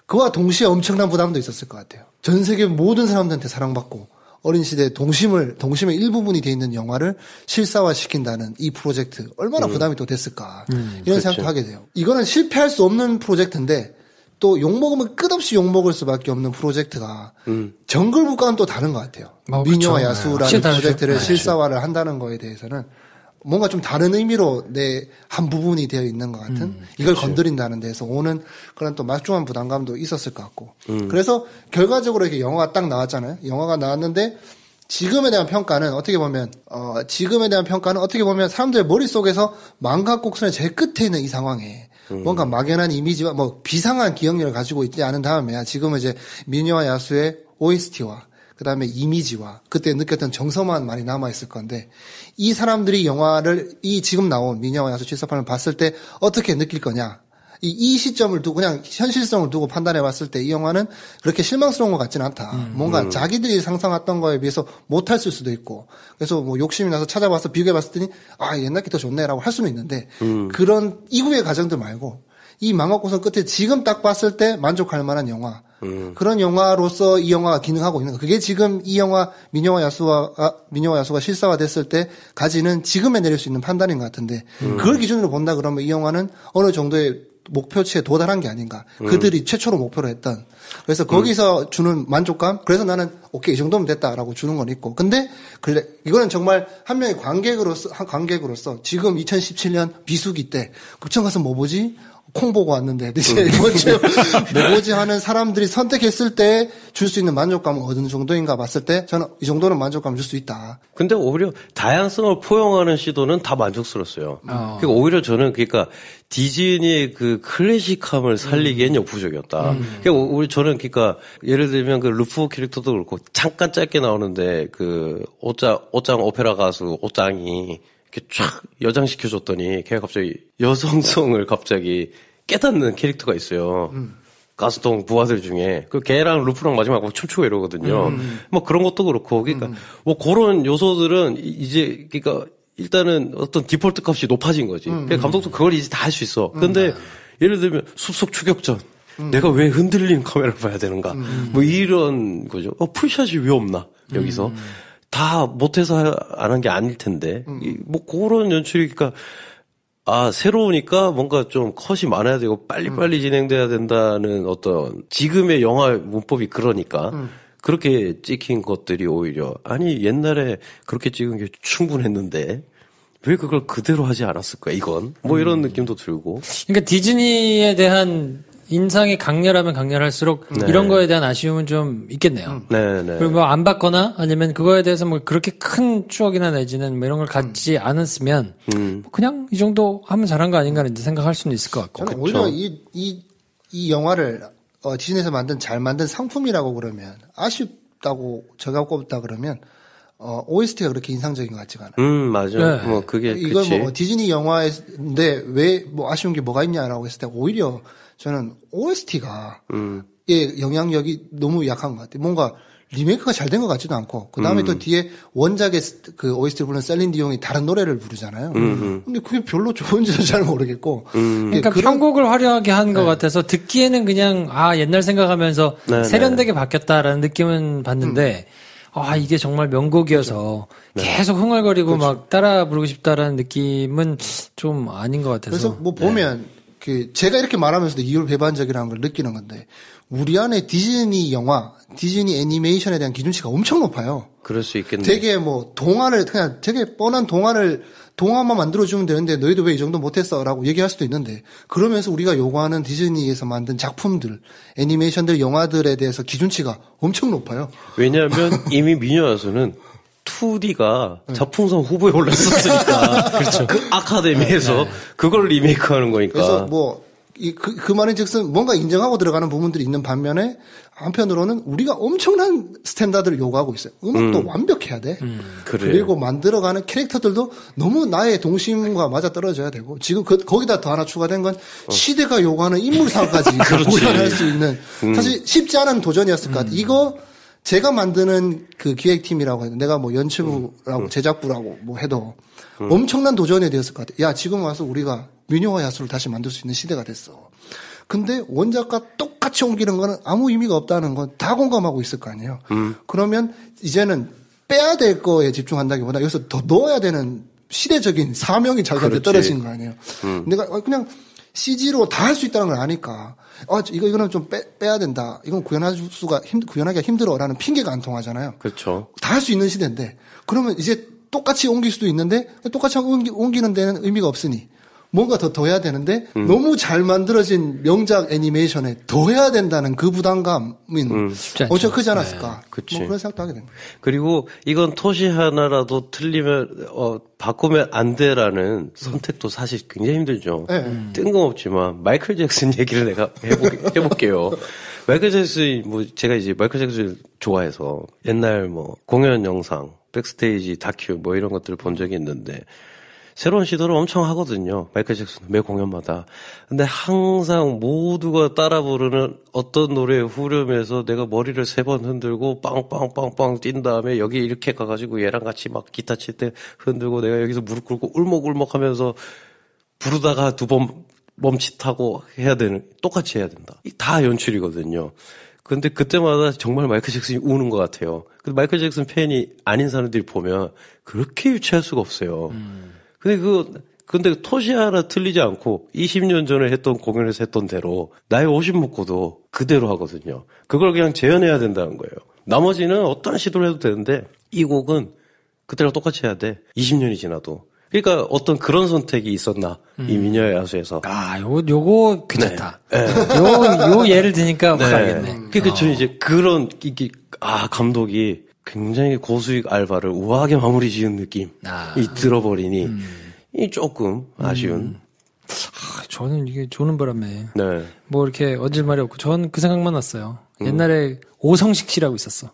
그와 동시에 엄청난 부담도 있었을 것 같아요. 전 세계 모든 사람들한테 사랑받고 어린 시대의 동심의 일부분이 돼 있는 영화를 실사화시킨다는 이 프로젝트 얼마나 부담이 또 됐을까 이런 생각도 하게 돼요. 이거는 실패할 수 없는 프로젝트인데 또 욕먹으면 끝없이 욕먹을 수밖에 없는 프로젝트가 정글북과는 또 다른 것 같아요. 미녀와 야수라는 프로젝트를 실사화를 한다는 거에 대해서는 뭔가 좀 다른 의미로 내 한 부분이 되어 있는 것 같은 이걸 건드린다는 데서 오는 그런 또 막중한 부담감도 있었을 것 같고 그래서 결과적으로 이렇게 영화가 딱 나왔잖아요. 영화가 나왔는데 지금에 대한 평가는 어떻게 보면 사람들의 머릿속에서 망각 곡선의 제일 끝에 있는 이 상황에 뭔가 막연한 이미지와 뭐 비상한 기억력을 가지고 있지 않은 다음에야 지금은 이제 미녀와 야수의 OST와 그 다음에 이미지와 그때 느꼈던 정서만 많이 남아있을 건데 이 사람들이 영화를 지금 나온 미녀와 야수 748을 봤을 때 어떻게 느낄 거냐. 이 시점을 두고 그냥 현실성을 두고 판단해 봤을 때 이 영화는 그렇게 실망스러운 것 같지는 않다. 뭔가 자기들이 상상했던 거에 비해서 못했을 수도 있고 그래서 뭐 욕심이 나서 찾아봐서 비교해 봤을 때니 옛날 게 더 좋네라고 할 수는 있는데 그런 이후의 과정들 말고 이 망각고선 끝에 지금 딱 봤을 때 만족할 만한 영화 그런 영화로서 이 영화가 기능하고 있는 거. 그게 지금 이 영화 미녀와 야수가 실사화됐을 때 가지는 지금에 내릴 수 있는 판단인 것 같은데 그걸 기준으로 본다 그러면 이 영화는 어느 정도의 목표치에 도달한 게 아닌가. 그들이 최초로 목표로 했던. 그래서 거기서 주는 만족감. 그래서 나는 오케이 이 정도면 됐다라고 주는 건 있고. 근데 이거는 정말 한 명의 관객으로서 지금 2017년 비수기 때 극장 가서 뭐 보지? 콩 보고 왔는데 이제 이번주에 뭐 보지 하는 사람들이 선택했을 때 줄 수 있는 만족감은 어느 정도인가 봤을 때 저는 이 정도는 만족감을 줄 수 있다. 근데 오히려 다양성을 포용하는 시도는 다 만족스러웠어요. 그러니까 오히려 저는 디즈니의 그 클래식함을 살리기엔 역부족이었다. 그러니까 오히려 저는 예를 들면 그 루프 캐릭터도 그렇고 잠깐 짧게 나오는데 그 옷장 오페라 가수 옷장이 이렇게 쫙 여장시켜줬더니 걔가 갑자기 여성성을 갑자기 깨닫는 캐릭터가 있어요. 가스통 부하들 중에 그 걔랑 루프랑 마지막에 춤추고 이러거든요. 뭐 그런 것도 그렇고 그러니까 뭐 그런 요소들은 이제 일단은 어떤 디폴트 값이 높아진 거지. 감독도 그걸 이제 다 할 수 있어. 근데 예를 들면 숲속 추격전. 내가 왜 흔들리는 카메라를 봐야 되는가. 뭐 이런 거죠. 풀샷이 왜 없나 여기서. 다 못해서 안 한 게 아닐 텐데. 뭐 그런 연출이 새로우니까 뭔가 좀 컷이 많아야 되고 빨리빨리 진행돼야 된다는 어떤 지금의 영화 문법이 그러니까 그렇게 찍힌 것들이 오히려 옛날에 그렇게 찍은 게 충분했는데 왜 그걸 그대로 하지 않았을까 이건 뭐 이런 느낌도 들고. 그러니까 디즈니에 대한 인상이 강렬하면 강렬할수록 이런 거에 대한 아쉬움은 좀 있겠네요. 그리고 뭐 안 봤거나 아니면 그거에 대해서 뭐 그렇게 큰 추억이나 내지는 뭐 이런 걸 갖지 않았으면 그냥 이 정도 하면 잘한 거 아닌가 이제 생각할 수는 있을 것 같고. 저는 오히려 이 영화를 디즈니에서 잘 만든 상품이라고 그러면 아쉽다고 제가 꼽다 그러면 OST가 그렇게 인상적인 것 같지가 않아요. 맞아요. 뭐 그게 이걸 뭐 디즈니 영화인데 왜 뭐 아쉬운 게 뭐가 있냐라고 했을 때 오히려 저는 OST가 영향력이 너무 약한 것 같아요. 뭔가 리메이크가 잘 된 것 같지도 않고 그 다음에 또 뒤에 원작의 그 OST를 부르는 셀린 디옹이 다른 노래를 부르잖아요. 근데 그게 별로 좋은지도 잘 모르겠고. 그러니까 편곡을 화려하게 한 것 같아서 듣기에는 그냥 옛날 생각하면서 세련되게 바뀌었다라는 느낌은 받는데 이게 정말 명곡이어서 계속 흥얼거리고 막 따라 부르고 싶다라는 느낌은 좀 아닌 것 같아서. 그래서 뭐 보면 제가 이렇게 말하면서도 이율배반적이라는 걸 느끼는 건데 우리 안에 디즈니 영화, 디즈니 애니메이션에 대한 기준치가 엄청 높아요. 그럴 수 있겠네. 되게 뭐 그냥 되게 뻔한 동화만 만들어주면 되는데 너희도 왜 이 정도 못했어? 라고 얘기할 수도 있는데 그러면서 우리가 요구하는 디즈니에서 만든 작품들, 애니메이션들, 영화들에 대해서 기준치가 엄청 높아요. 왜냐하면 이미 미녀야수는 2D가 작품상 후보에 올랐었으니까. 그렇죠. 그 아카데미에서 그걸 리메이크하는 거니까. 그래서 그 말인 즉슨 뭔가 인정하고 들어가는 부분들이 있는 반면에 한편으로는 우리가 엄청난 스탠다드를 요구하고 있어요. 음악도 완벽해야 돼. 그리고 만들어가는 캐릭터들도 너무 나의 동심과 맞아 떨어져야 되고 지금 거기다 더 하나 추가된 건 시대가 요구하는 인물상까지 구현할 수 있는 사실 쉽지 않은 도전이었을 것 같아요. 이거 제가 만드는 그 기획팀이라고 해도 내가 뭐 연출부라고 제작부라고 뭐 해도 엄청난 도전이 되었을 것 같아요. 지금 와서 우리가 미녀와 야수를 다시 만들 수 있는 시대가 됐어. 근데 원작과 똑같이 옮기는 거는 아무 의미가 없다는 건 다 공감하고 있을 거 아니에요. 그러면 이제는 빼야 될 거에 집중한다기보다 여기서 더 넣어야 되는 시대적인 사명이 자기한테 떨어진 거 아니에요. 내가 그냥 CG로 다 할 수 있다는 걸 아니까 이거는 좀 빼야 된다. 이건 구현하기가 힘들어라는 핑계가 안 통하잖아요. 그렇죠. 다 할 수 있는 시대인데 그러면 이제 똑같이 옮길 수도 있는데 똑같이 옮기는 데는 의미가 없으니 뭔가 더 해야 되는데 너무 잘 만들어진 명작 애니메이션에 더 해야 된다는 그 부담감은 엄청 크지 않았을까. 네. 뭐 그런 생각도 하게 됩니다. 그리고 이건 토시 하나라도 틀리면 바꾸면 안 돼라는 선택도 사실 굉장히 힘들죠. 뜬금없지만 마이클 잭슨 얘기를 내가 해볼게요. 마이클 잭슨이 제가 이제 마이클 잭슨을 좋아해서 옛날 공연 영상, 백스테이지 다큐 이런 것들을 본 적이 있는데 새로운 시도를 엄청 하거든요. 마이클 잭슨 매 공연마다. 근데 항상 모두가 따라 부르는 어떤 노래의 후렴에서 내가 머리를 3번 흔들고 빵빵빵빵 뛴 다음에 여기 이렇게 가가지고 얘랑 같이 막 기타 칠 때 흔들고 내가 여기서 무릎 꿇고 울먹울먹 하면서 부르다가 2번 멈칫하고 똑같이 해야 된다. 다 연출이거든요. 근데 그때마다 정말 마이클 잭슨이 우는 것 같아요. 근데 마이클 잭슨 팬이 아닌 사람들이 보면 그렇게 유치할 수가 없어요. 근데 토시 하나 틀리지 않고 20년 전에 했던 공연에서 했던 대로 나의 50묶고도 그대로 하거든요. 그걸 그냥 재현해야 된다는 거예요. 나머지는 어떤 시도를 해도 되는데 이 곡은 그때랑 똑같이 해야 돼. 20년이 지나도. 그러니까 어떤 그런 선택이 있었나 이 미녀의 야수에서. 요거 괜찮다. 네. 요 예를 드니까 확 알겠네. 그러니까 저는 이제 감독이 굉장히 고수익 알바를 우아하게 마무리 지은 느낌이 들어버리니 이 조금 아쉬운. 저는 이게 조는 바람에 이렇게 얹을 말이 없고 저는 그 생각만 났어요. 옛날에 오성식 씨라고 있었어.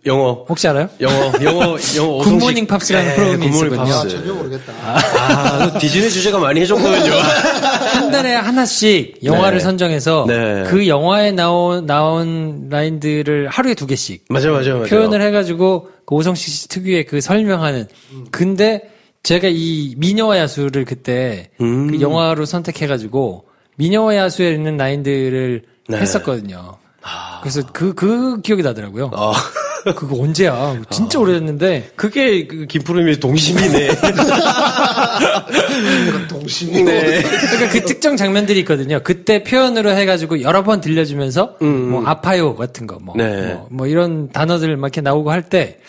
영어. 혹시 알아요? 영어 오성식. 굿모닝 팝스라는 프로그램이 있었거든요. 전혀 모르겠다. 디즈니 주제가 많이 해줬거든요. 한 달에 하나씩 영화를 선정해서 그 영화에 나온 라인들을 하루에 2개씩. 맞아요. 표현을 해가지고 그 오성식 씨 특유의 그 설명하는. 근데 제가 이 미녀와 야수를 그때 그 영화로 선택해가지고 미녀와 야수에 있는 라인들을 했었거든요. 그래서 그 기억이 나더라고요. 그거 언제야? 진짜 오래됐는데. 그게 김푸름의 동심이네. 동심이네. 그러니까 그 특정 장면들이 있거든요. 그때 표현으로 해가지고 여러 번 들려주면서 아파요 같은 거 이런 단어들 막 이렇게 나오고 할 때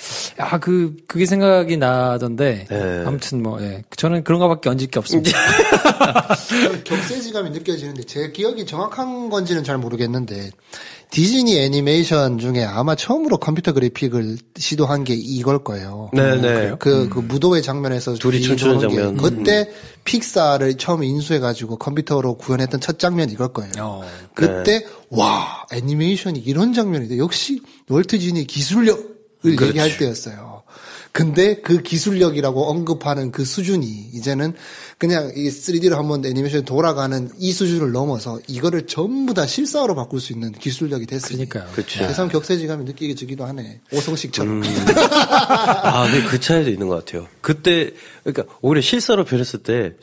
그게 생각이 나던데. 아무튼 저는 그런 거밖에 얹을 게 없습니다. 격세지감이 느껴지는데 제 기억이 정확한 건지는 잘 모르겠는데 디즈니 애니메이션 중에 아마 처음으로 컴퓨터 그래픽을 시도한 게 이걸 거예요. 네네. 그 무도회 장면에서 둘이 춤추는 장면. 그때 픽사를 처음 인수해가지고 컴퓨터로 구현했던 첫 장면이 이걸 거예요. 그때 와 애니메이션이 이런 장면인데 역시 월트 디즈니 기술력을 얘기할 때였어요. 근데 그 기술력이라고 언급하는 그 수준이 이제는 그냥 이 3D로 한번 애니메이션이 돌아가는 이 수준을 넘어서 이거를 전부 다 실사화로 바꿀 수 있는 기술력이 됐으니. 그러니까요. 세상 격세지감이 느끼기도 하네. 오성식처럼. 근데 그 차이도 있는 것 같아요. 그때, 그러니까 오히려 실사로 변했을 때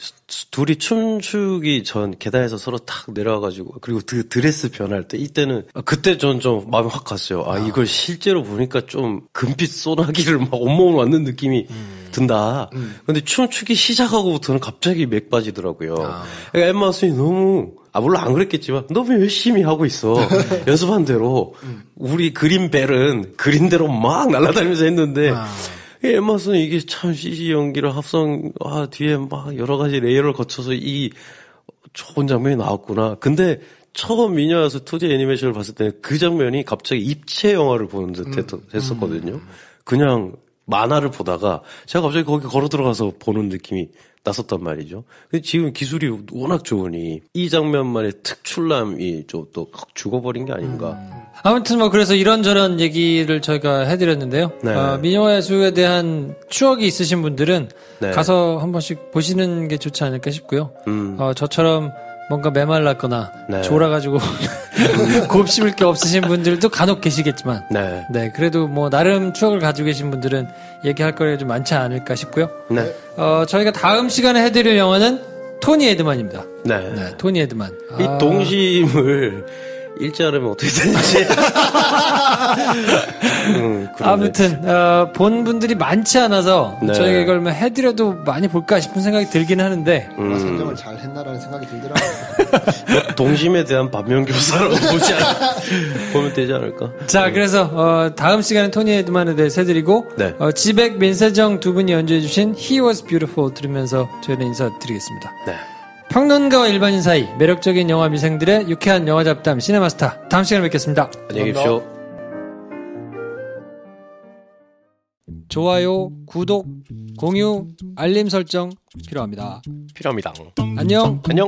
둘이 춤추기 전 계단에서 서로 탁 내려와가지고 그리고 그 드레스 변할 때 이때는 그때 전 좀 마음이 확 갔어요. 이걸 실제로 보니까 좀 금빛 소나기를 막 온몸으로 맞는 느낌이 든다. 근데 춤추기 시작하고부터는 갑자기 맥 빠지더라고요. 그러니까 엠마 왓슨이 너무 물론 안 그랬겠지만 너무 열심히 하고 있어. 연습한 대로 우리 그린벨은 그린대로 막 날아다니면서 했는데 엠마 왓슨은 이게 참 CG 연기를 뒤에 막 여러 가지 레이어를 거쳐서 이 좋은 장면이 나왔구나. 근데 처음 미녀와서 2D 애니메이션을 봤을 때 그 장면이 갑자기 입체 영화를 보는 듯 했었거든요. 그냥 만화를 보다가 제가 갑자기 거기 걸어 들어가서 보는 느낌이 났었단 말이죠. 근데 지금 기술이 워낙 좋으니 이 장면만의 특출남이 좀 또 죽어버린 게 아닌가. 아무튼 그래서 이런저런 얘기를 저희가 해드렸는데요. 미녀와 야수에 대한 추억이 있으신 분들은 가서 한 번씩 보시는 게 좋지 않을까 싶고요. 저처럼 뭔가 메말랐거나 졸아가지고 곱씹을 게 없으신 분들도 간혹 계시겠지만 그래도 나름 추억을 가지고 계신 분들은 얘기할 거리가 좀 많지 않을까 싶고요. 저희가 다음 시간에 해드릴 영화는 토니 에드만입니다. 토니 에드만. 이 동심을 일자르면 어떻게 되는지. 아무튼 본 분들이 많지 않아서 네. 저희가 이걸 뭐 해드려도 많이 볼까 싶은 생각이 들긴 하는데 선정을 잘 했나라는 생각이 들더라고요. 동심에 대한 반면교사로 보면 되지 않을까. 자, 그래서 다음 시간에 토니 에드만에 대해서 해드리고 네. 지백, 민세정 두 분이 연주해주신 He Was Beautiful 들으면서 저희는 인사드리겠습니다. 네. 평론가와 일반인 사이 매력적인 영화 미생들의 유쾌한 영화 잡담 시네마스타 다음 시간에 뵙겠습니다. 안녕히 계십시오. 좋아요, 구독, 공유, 알림 설정 필요합니다. 필요합니다. 안녕. 안녕.